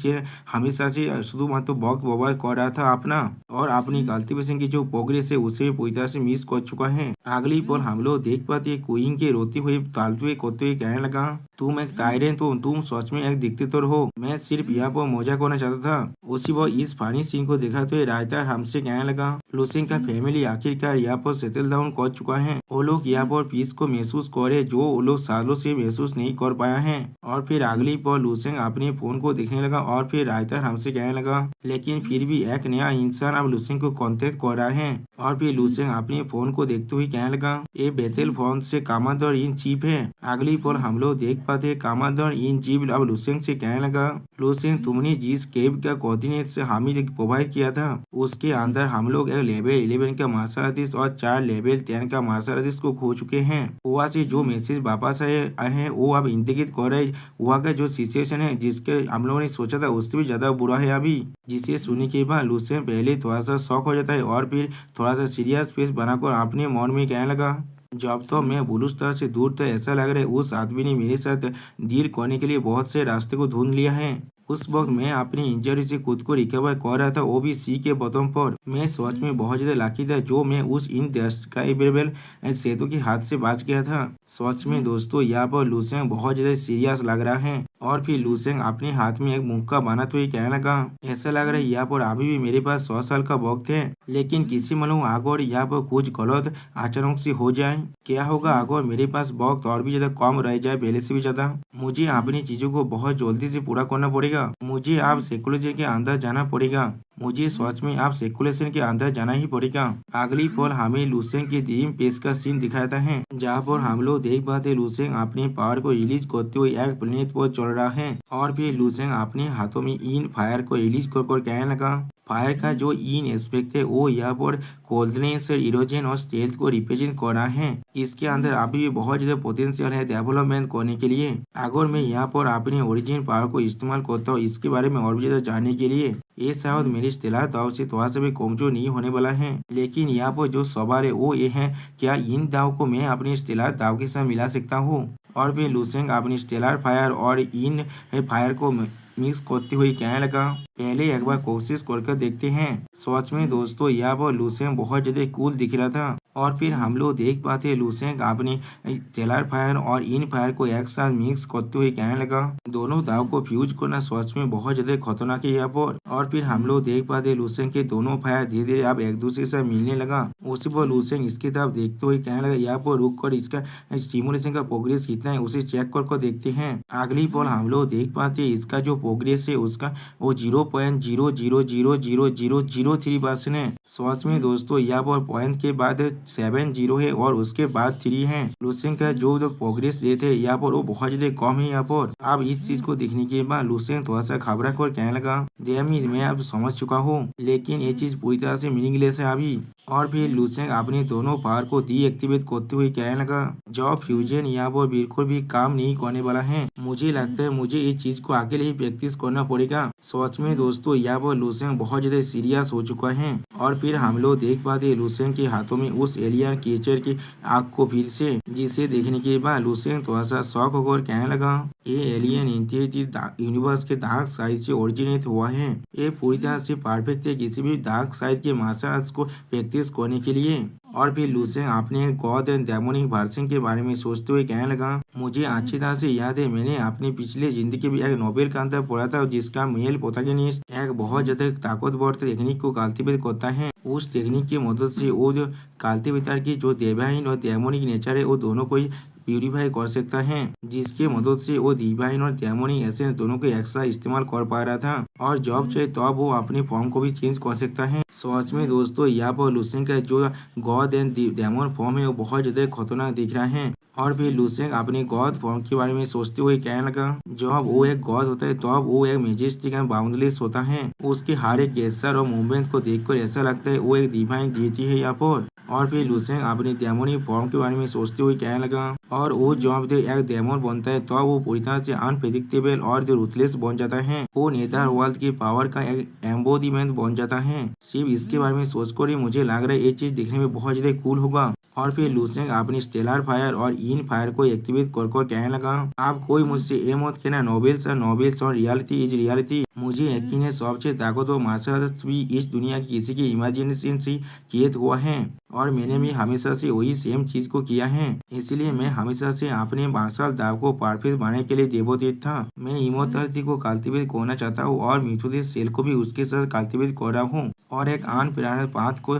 हमेशा से शुरुआत वक्त बर्बाद कर रहा था अपना और अपनी कल्टीवेशन की जो प्रोग्रेस है उसे भी पूरी तरह से मिस कर चुका है। अगली पर हम लोग देख पाते क्वीन के रोते हुए तालते हुए करते हुए कहने लगा, तुम एक टायरेंट हो, तुम सच में एक डिक्टेटर हो, मैं सिर्फ यहाँ पर मजा करना चाहता था। उसी वो इस फानी सीन को देखा तो राइटर हमसे कहने लगा, लूसेंट का फैमिली आखिरकार यहाँ पर सेटल डाउन कर चुका है। वो लोग यहाँ पर पीस को महसूस करे जो वो लोग सालों से महसूस नहीं कर पाया है। और फिर अगली पल लुसेंग अपने फोन को देखने लगा और फिर राइटर हमसे कहने लगा, लेकिन फिर भी एक नया इंसान अब लुसेंग को कांटेक्ट कर रहा है। और फिर लुसेंग अपने फोन को देखते हुए कहने लगा, ये बेथेल फोन से कमांडर इन चीफ है। अगली पल हम लोग देख पाते कमांडर इन चीफ अब लुसेंग से कहने लगा, लुसेंग तुमने जिस केव का कोऑर्डिनेट से हमें प्रोवाइड किया था उसके अंदर हम लोग एक लेवल 11 का मार्शल आर्टिस्ट और 4 लेवल 10 का मार्शल आर्टिस्ट को खो चुके हैं। वहाँ से जो मैसेज वापस आए हैं वो अब इंडिकेट कर रहे वहाँ का जो सिचुएशन है जिसके हम लोगों ने सोचा था उससे भी ज्यादा बुरा है अभी। जिसे सुनने के बाद लुसेंग पहले थोड़ा सा शॉक हो जाता है और फिर थोड़ा सा सीरियस फेस बनाकर अपने मन में कहने लगा, जब तो मैं ब्लू स्टार से दूर था ऐसा लग रहा है उस आदमी ने मेरे साथ डील करने के लिए बहुत से रास्ते को ढूंढ लिया है। उस वक्त मैं अपनी इंजरी से खुद को रिकवर कर रहा था, वो भी सी के बटन पर। मैं सच में बहुत ज्यादा लकी था जो मैं उस इनडेस्क्राइबेबल सेतु के हाथ से बच गया था। सच में दोस्तों यहाँ पर लुसेंग बहुत ज्यादा सीरियस लग रहा है। और फिर लुसेंग अपने हाथ में एक मुक्का बनाते हुए कहने लगा, ऐसा लग रहा है यहाँ पर अभी भी मेरे पास 100 साल का वक्त है, लेकिन किसी मालूम अगर यहाँ पर कुछ गलत अचानक से हो जाए क्या होगा अगर मेरे पास वक्त और भी ज्यादा कम रह जाए पहले से भी ज्यादा। मुझे अपनी चीजों को बहुत जल्दी से पूरा करना पड़ेगा। मुझे अब साइकोलॉजी के अंदर जाना पड़ेगा। मुझे सच में अब सेकुलेशन के अंदर जाना ही पड़ेगा। अगली पल हमें लुसेंग के ड्रीम पेस का सीन दिखाता है जहाँ पर हम लोग देख पाते लुसेंग अपने पावर को रिलीज करते हुए एक प्लेनेट पर चल रहा है। और फिर लुसेंग अपने हाथों में इन फायर को रिलीज कर कहने लगा, फायर का जो इन एस्पेक्ट है वो यहाँ पर कोल्डनेस, इरोजन और स्टेल्थ को रिप्रेजेंट कर रहा है। इसके अंदर अभी भी बहुत ज्यादा पोटेंशियल है डेवलपमेंट करने के लिए। अगर मैं यहाँ पर अपने ओरिजिन पावर को इस्तेमाल करता हूँ इसके बारे में और भी ज्यादा जानने के लिए, ये शायद मेरी स्टेलर दाव से थोड़ा सा भी कमजोर नहीं होने वाला है। लेकिन यहाँ पर जो सवाल है वो ये है, क्या इन दाव को मैं अपने स्टेलर दाव के साथ मिला सकता हूँ। और फिर लुसेंग अपनी स्टेलर फायर और इन फायर को मिक्स करते हुए कहने लगा, पहले एक बार कोशिश करके देखते हैं। सच में दोस्तों यहाँ पर लुसेंग बहुत ज्यादा कूल दिख रहा था। और फिर हम लोग देख पाते लुसेंग अपने स्टेलर फायर और इन फायर को एक साथ मिक्स करते हुए कहने लगा, दोनों दाव को फ्यूज करना सच में बहुत ज्यादा खतरनाक है यहाँ पर। और फिर हम लोग देख पाते लुसेंग के दोनों फायर धीरे धीरे अब एक दूसरे से मिलने लगा। उसी पर लुसेंग इसकी तरफ देखते हुए कहने लगा, यहाँ पर रुक कर इसका स्टिमुलेशन का प्रोग्रेस कितना है उसे चेक कर देखते हैं। अगली पल हम लोग देख पाते इसका जो प्रोग्रेस है उसका वो 0.000003% है। सच में दोस्तों यहाँ पर पॉइंट के बाद 70 है और उसके बाद 3 है। लुसेंग का जो प्रोग्रेस रेट है यहाँ पर वो बहुत ज्यादा कम है यहाँ पर। अब इस चीज को देखने के बाद लुसेंग थोड़ा सा घबरा कर कहने लगा, मैं अब समझ चुका हूँ लेकिन ये चीज पूरी तरह से मीनिंगलेस है अभी। और फिर लुसेंग अपने दोनों पावर को डीएक्टिवेट करते हुए कहने लगा, जो फ्यूजन यहाँ पर बिल्कुल भी काम नहीं करने वाला है। मुझे लगता है मुझे इस चीज को अकेले ही प्रैक्टिस करना पड़ेगा। सच में दोस्तों यहाँ पर लुसेंग बहुत ज्यादा सीरियस हो चुका है। और फिर हम लोग देख पाते लुसेंग के हाथों में उस एलियन क्रिएचर की आग को फिर से, जिसे देखने के बाद लुसेंग थोड़ा सा शॉक होकर कहने लगा, ये एलियन इंटेलिजेंस यूनिवर्स के डार्क साइड से ओरिजिनेट हुआ है। ये पूरी तरह से परफेक्ट है किसी भी डार्क साइड के मार्शल आर्ट्स को प्रैक्टिस करने के लिए। और फिर लुसेंग अपने गॉड एंड डेमोनिक वर्जन के बारे में सोचते हुए कहने लगा, मुझे अच्छी तरह से याद है मैंने अपनी पिछले जिंदगी में एक नोबेल का अंतर पढ़ा था जिसका मेल प्रोटैगनिस्ट एक बहुत ज्यादा ताकतवर टेक्निक को कल्टीवेट करता है। उस टेक्निक की मदद से वो जो कल्टीवेटर की जो डिवाइन और डेमोनिक नेचर है वो दोनों को प्यूरिफाई कर सकता है, जिसके मदद से वो डिवाइन और डेमोनिक एसेंस दोनों को एक साथ इस्तेमाल कर पा रहा था। और जब चाहे तब वो अपनी फॉर्म को भी चेंज कर सकता है। सच में दोस्तों यहाँ पर लुसेंग का जो गॉड एंड डेमन फॉर्म है वो बहुत ज्यादा खतरनाक दिख रहा है। और फिर लुसेंग अपने गॉड फॉर्म के बारे में सोचते हुए कहने लगा, जब वो एक गॉड होता है तब वो एक मेजेस्टिक एंड बाउंडलेस होता है। उसके हर एक गेस्चर और मूवमेंट को देखकर ऐसा लगता है वो एक डिवाइन डीटी है यहाँ पर। और फिर लुसेंग अपनी डेमोनिक फॉर्म के बारे में सोचते हुए कहने लगा, और वो जब एक डेमन बनता है तो वो पूरी तरह से अनप्रेडिक्टेबल और जो रूथलेस बन जाता है। वो नेदर वर्ल्ड की पावर का एक एम्बोडीमेंट बन जाता है। सिर्फ इसके बारे में सोचकर ही मुझे लग रहा है ये चीज देखने में बहुत ज्यादा कूल होगा। और फिर लुसेंग अपनी स्टेलर फायर और इन फायर को एक्टिवेट कर कहने लगा, आप कोई मुझसे ये मत कहना नोबेल्स और रियलिटी इज रियलिटी। मुझे यकीन है सबसे ताकतवर मार्शल आर्ट भी इस दुनिया की किसी की इमेजिनेशन से क्रिएट हुआ है और मैंने भी हमेशा से वही सेम चीज को किया है। इसलिए मैं हमेशा से अपने मार्शल दाव को परफेक्ट बनाने के लिए डेवोटेड था। मैं इमोर्टलिटी को कल्टीवेट करना चाहता हूँ और मिथुदेश सेल को भी उसके साथ कल्टीवेट कर रहा हूँ और एक अनप्रेरणा पाथ को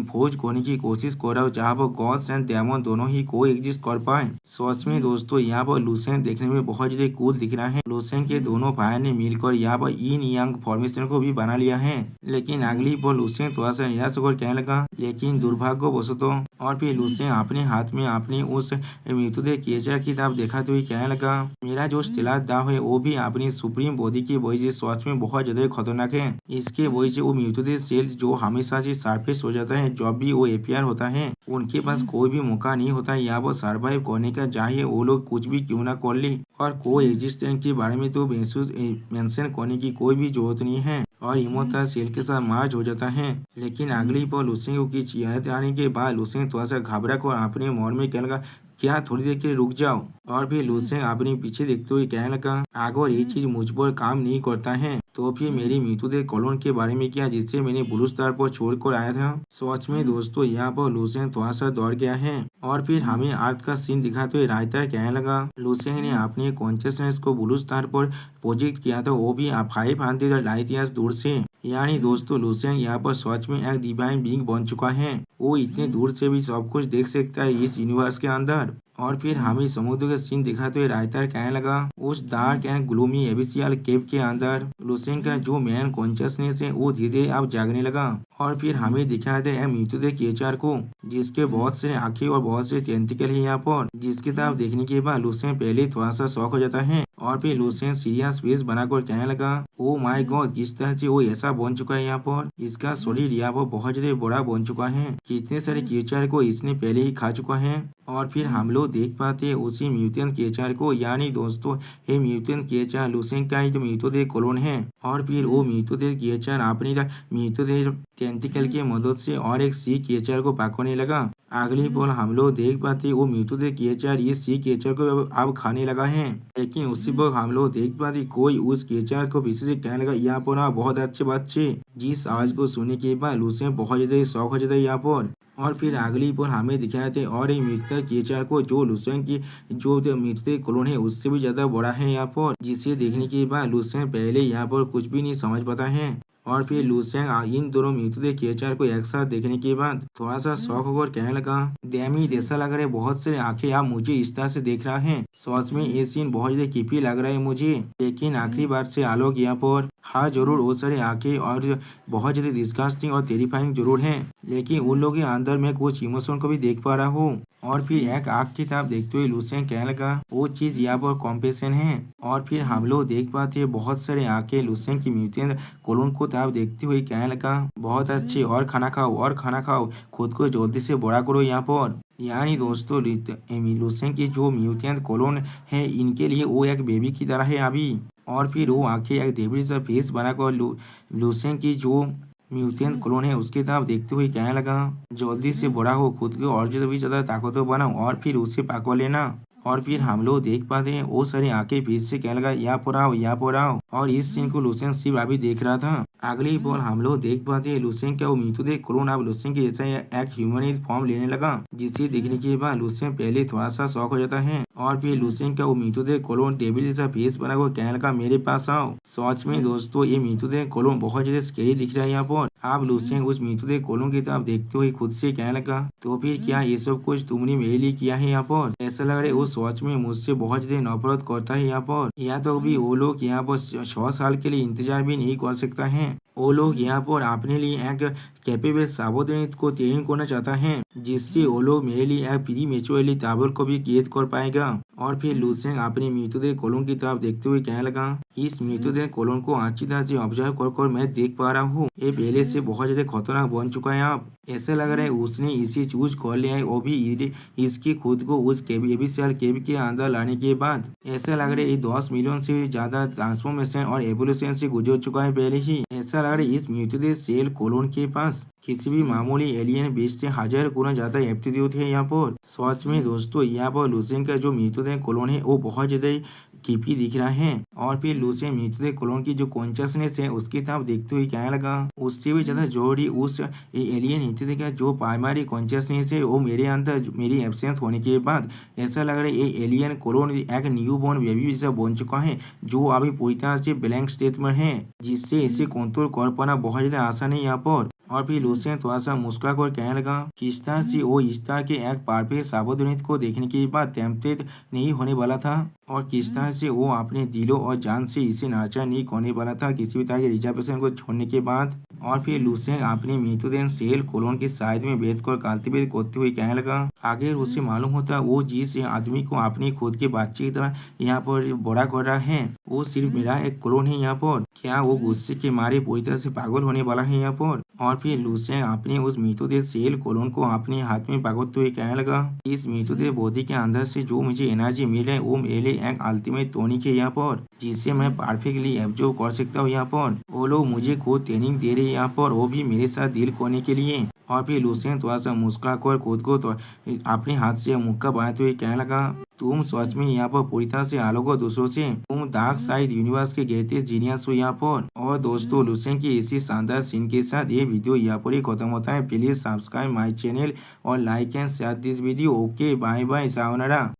खोज करने की कोशिश कर रहा हूँ जहाँ पर गॉड्स एंड डेमन दोनों ही को एग्जिस्ट कर पाए। सच में दोस्तों यहाँ पर लुसेंग देखने में बहुत ज्यादा कूल दिख रहा है। लुसेंग के दोनों भाई ने मिलकर यहाँ पर इन यांग फॉर्मेशन को भी बना लिया है। लेकिन अगली पर लुसेंग थोड़ा सा निराश होकर कहने लगा, लेकिन दुर्भाग्यवशतः। और फिर लुसेंग अपने हाथ में अपनी उस मृतदेह केचर किताब दिखाते हुए कहने लगा, मेरा जो स्टेलर दाव है वो भी अपनी सुप्रीम बॉडी की वजह से सच में बहुत ज्यादा खतरनाक है। इसके वजह से वो मृतदेह सेल जो हमेशा से सरफेस हो जाता है जब भी वो एपियर होता है, उनके पास कोई भी मौका नहीं होता यहाँ पर सर्वाइव करने का, चाहे वो लोग कुछ भी क्यों ना कर ले। और को एग्जिस्टेंस के बारे में तो मेंशन करने की कोई भी जरूरत नहीं है और इमोर्टल सेल के साथ मार्च हो जाता है। लेकिन अगली पर लुसेंग की चिढ़ आने के बाद लुसेंग थोड़ा सा घबरा कर अपने मन में कहने लगा, क्या थोड़ी देर के रुक जाओ। और फिर लुसेंग अपने पीछे देखते हुए कहने लगा, अगर ये चीज मुझ पर काम नहीं करता है तो फिर मेरी मृतदेह कॉलोन के बारे में क्या, जिससे मैंने ब्लू स्टार पर छोड़कर आया था। सच में दोस्तों यहाँ पर लुसेंग थोड़ा सा दौड़ गया है। और फिर हमें अर्थ का सीन दिखाते हुए राइटर कहने लगा, लुसेंग ने अपने कॉन्शियसनेस को ब्लू स्टार पर प्रोजेक्ट किया था, वो भी 500 लाइट ईयर्स दूर से। यानी दोस्तों लुसेंग यहाँ पर सच में एक डिवाइन बीइंग बन चुका है। वो इतने दूर से भी सब कुछ देख सकता है इस यूनिवर्स के अंदर। और फिर हमें समुद्र का सीन दिखाते हुए राइटर कहने लगा, उस डार्क एंड ग्लूमी एबिसियल केव के अंदर लुसेंग का जो मैन कॉन्शियसनेस है वो धीरे धीरे अब जागने लगा। और फिर हमें दिखाया था मृतदेह केचर को, जिसके बहुत से आंखें और बहुत से टेंटिकल है यहाँ पर, जिसकी तरफ देखने के बाद लुसेंग पहले थोड़ा सा शॉक हो जाता है। और फिर लुसेंग सीरियस फेस बनाकर कहने लगा, ओ माय गॉड, किस तरह से वो ऐसा बन चुका है यहाँ पर। इसका शरीर यहाँ पर बहुत ज्यादा बड़ा बन चुका है, कितने सारे केचर को इसने पहले ही खा चुका है। और फिर हम लोग देख पाते हैं उसी म्यूटेंट केचर को, यानी दोस्तों ये म्यूटेंट केचर लुसेंग का ही तो मृतदेह क्लोन है। और फिर वो मृतदेह केचर अपनी मृतदेह टेंटिकल की मदद से और एक सी केचर को पकड़ने लगा। अगली पल हम लोग देख पाते वो मृतदेह केचर इस सी केचर को अब खाने लगा है। लेकिन उसी पर हम लोग देख पाते कोई उस केचर को पीछे से कहने लगा, यहाँ पर ना बहुत अच्छे बच्चे। जिस आवाज को सुनने के बाद लुसेंग बहुत ज्यादा शौक हो जाता है यहाँ पर। और फिर अगली पर हमें दिखाए थे और एक मृतदेह केचर को जो लुसेंग की जो मृतदेह क्लोन है उससे भी ज्यादा बड़ा है यहाँ पर, जिसे देखने के बाद लुसेंग पहले यहाँ पर कुछ भी नहीं समझ पाता है। और फिर लुसेंग इन दोनों मृतदेह केचर को एक साथ देखने के बाद थोड़ा सा शौक होकर कहने लगा, डैमी ऐसा लग रहा है बहुत सारे आंखें आप मुझे इस तरह से देख रहा है। सच में ये सीन बहुत ज्यादा क्रीपी लग रहा है मुझे। लेकिन आखिरी बार से आलोक यहाँ पर, हाँ जरूर वो सारे आंखें और बहुत ज्यादा डिस्गस्टिंग और टेरिफाइंग जरूर है, लेकिन उन लोगों के अंदर में कुछ इमोशन को भी देख पा रहा हूँ। और फिर एक आग की तरफ देखते हुए लुसेंग कहने लगा, वो चीज यहाँ पर कॉम्पेशन है। और फिर हम लोग देख पाते हैं बहुत सारे आंखें लुसेंग की म्यूटेंट क्लोन को तरफ देखते हुए कहने लगा, बहुत अच्छे, और खाना खाओ और खाना खाओ, खुद को जल्दी से बड़ा करो यहाँ पर। यानी दोस्तों लुसेंग की जो म्यूटेंट क्लोन है इनके लिए वो एक बेबी की तरह है अभी। और फिर वो आंखें एक डेविल सा फेस बनाकर लुसेंग की जो म्यूटेंट क्लोन है उसकी तरफ देखते हुए कहने लगा, जल्दी से बड़ा हो, खुद को और भी ज्यादा ताकतवर बनाओ और फिर उसे पकड़ लेना। और फिर हम लोग देख पाते हैं वो सारी आंखें फिर से कहने लगा, यहाँ पर आओ, यहाँ पर आओ। और इस सीन को लुसेंग सिर्फ अभी देख रहा था। अगली पल हम लोग देख पाते हैं लुसेंग का वो मृतदेह क्लोन अब लुसेंग के जैसा एक ह्यूमनॉइड फॉर्म लेने लगा, जिसे देखने के बाद लुसेंग पहले थोड़ा सा शॉक हो जाता है। और फिर लुसेंग का वो मृतदेह क्लोन डेविल जैसा फेस बनाकर कहने लगा, मेरे पास आओ। सच में दोस्तों ये मृतदेह क्लोन बहुत ज्यादा स्केरी दिख रहा है यहाँ पर। अब लुसेंग उस मृतदेह क्लोन की तरफ देखते हुए खुद से कहने लगा, तो फिर क्या ये सब कुछ तुमने मेरे लिए किया है यहाँ पर? ऐसा लग रहा है वो सच में मुझसे बहुत ज्यादा नफरत करता है यहाँ पर। या तो भी वो लोग यहाँ पर 100 साल के लिए इंतजार भी नहीं कर सकता है। वो लोग यहाँ पर अपने लिए एक कैपेबल सावधानी को ट्रेन करना चाहता है, जिससे वो लोग मेरे लिए एक प्री मेच्योरली टावर को भी कैद कर पाएगा। और फिर लुसेंग अपने मृतदेह कोलोन की तरफ देखते हुए कहने लगा, इस मृतदेह कोलोन को अच्छी तरह से ऑब्जर्व कर मैं देख पा रहा हूँ, ये पहले से बहुत ज्यादा खतरनाक बन चुका है। आप ऐसा लग रहा है उसने इसे चूज कर लिया है, वो भी इसकी खुद को उस एबिसियल केव के अंदर लाने के बाद। ऐसा लग रहा है ये 10 मिलियन से ज्यादा ट्रांसफॉर्मेशन और एवोल्यूशन से गुजर चुका है पहले ही। ऐसा लग रहा है इस मृतदेह सेल कोलोन के पास किसी भी मामूली एलियन बेस से 1000 गुना ज्यादा एप्टीट्यूड है यहाँ पर। सच में दोस्तों यहाँ पर लुसेंग का जो मृतदेह कोलोन है वो बहुत ज्यादा क्रीपी दिख रहा है। और फिर लुसेंग मृतदेह कोलोन की जो कॉन्शियसनेस है उसकी तरफ देखते हुए कहने लगा, उससे भी ज्यादा जरूरी उस एलियन मृतदेह का जो प्राइमरी कॉन्शियसनेस है वो मेरे अंदर मेरी एब्सेंस होने के बाद ऐसा लग रहा है ये एलियन कोलोन एक न्यू बॉर्न बेबी जैसा बन चुका है, जो अभी पूरी तरह से ब्लैंक स्टेट में है, जिससे इसे कंट्रोल कर पाना बहुत ज्यादा आसान है यहाँ पर। और फिर लुसेन थोड़ा सा मुस्कुरा कर कहने लगा किस तरह से वो स्टार के एक परफेक्ट सावधानी को देखने के बाद टेम्पटेड नहीं होने वाला था और किस तरह से वो अपने दिलों और जान से इसे नाचा नहीं करने वाला था किसी भी तरह के रिजर्वेशन को छोड़ने के बाद। और फिर लुसेन अपने मृतदेह सेल कॉलोन के साइड में बैठकर कल्टीवेट करते हुए कहने लगा अगर उसे मालूम होता वो जिस आदमी को अपने खुद के बच्चे की तरह यहाँ पर बड़ा कर रहा है वो सिर्फ मेरा एक क्लोन है यहाँ पर, क्या वो गुस्से के मारे पूरी तरह से पागल होने वाला है यहाँ पर। और फिर लुसेन अपने उस मृतदेह सेल कॉलोन को अपने हाथ में पकड़ते हुए कहने लगा इस मृतदेह बॉडी के अंदर से जो मुझे एनर्जी मिले वो मेरे एक अल्टीमेट टॉनिक है यहाँ पर जिससे मैं परफेक्टली एब्जॉर्ब कर सकता हूँ यहाँ पर। वो लोग मुझे खुद ट्रेनिंग दे रहे हैं यहाँ पर, वो भी मेरे साथ डील करने के लिए। और फिर लुसेन थोड़ा सा मुस्कुरा कर खुद को तो अपने हाथ से मुक्का बनाते हुए कहने लगा तुम सच में यहाँ पर पूरी तरह से अलग हो दूसरों से, तुम डार्क साइड यूनिवर्स के ग्रेटेस्ट जीनियस हो यहाँ पर। और दोस्तों लुसेन की इसी शानदार सीन के साथ ये वीडियो यहाँ पर ही खत्म होता है। प्लीज सब्सक्राइब माई चैनल और like and share this video. Okay bye bye sayonara.